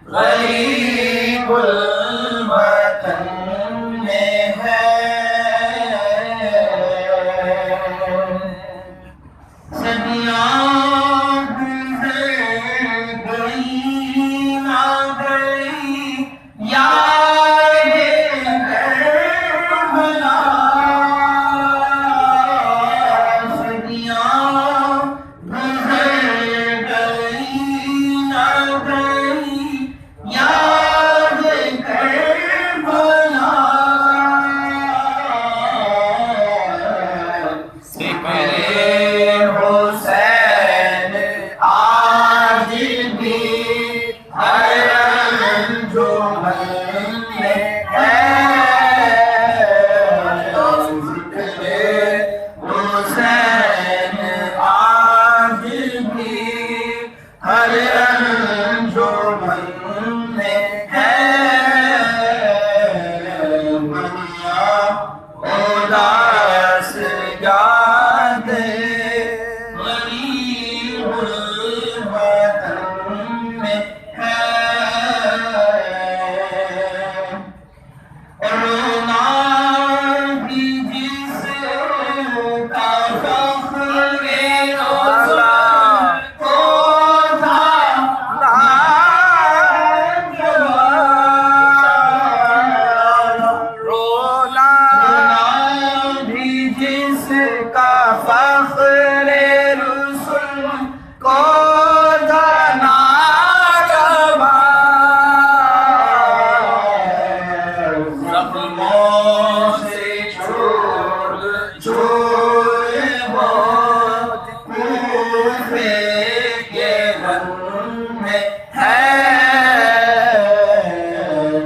غریب الوطن میں ہے صدیاں گزر گئی نہ گئی یاد کربلا صدیاں گزر گئی نہ گئی یاد کربلا حسین آج بھی ہر انجمن میں ہے حسین آج بھی ہر انجمن میں ہے دنیا اداس یاد غریب الوطن میں ہے رونا بھی جس کا فخر کو تھا رونا بھی جس کا فخر رسول کو تھا زخموں سے چھوڑ بہت کوفے کے رن میں ہے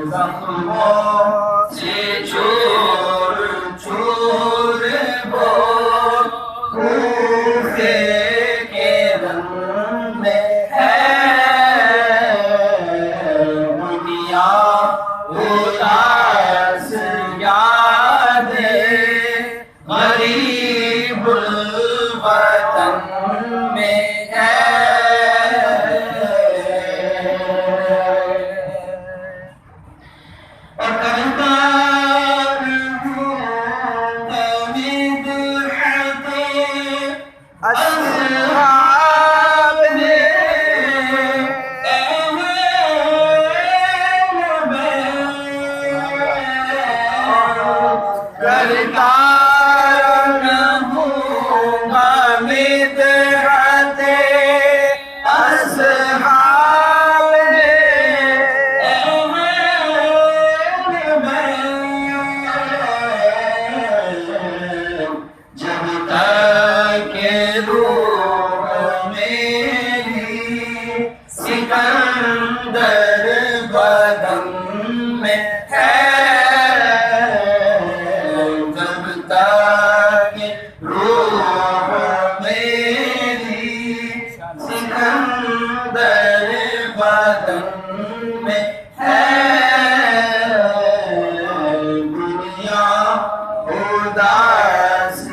زخموں سے چھوڑ بہت کوفے کے رن میں ہے دنیا اداس یاد غریب الوطن میں ہے اور کرتا رہوں مدحت اصحاب نے کرتا رہوں مدحت اصحاب نے جب تک روح میری سکندر بدن میں ہے جب تک روح میری سکندر بدن میں ہے دنیا اداس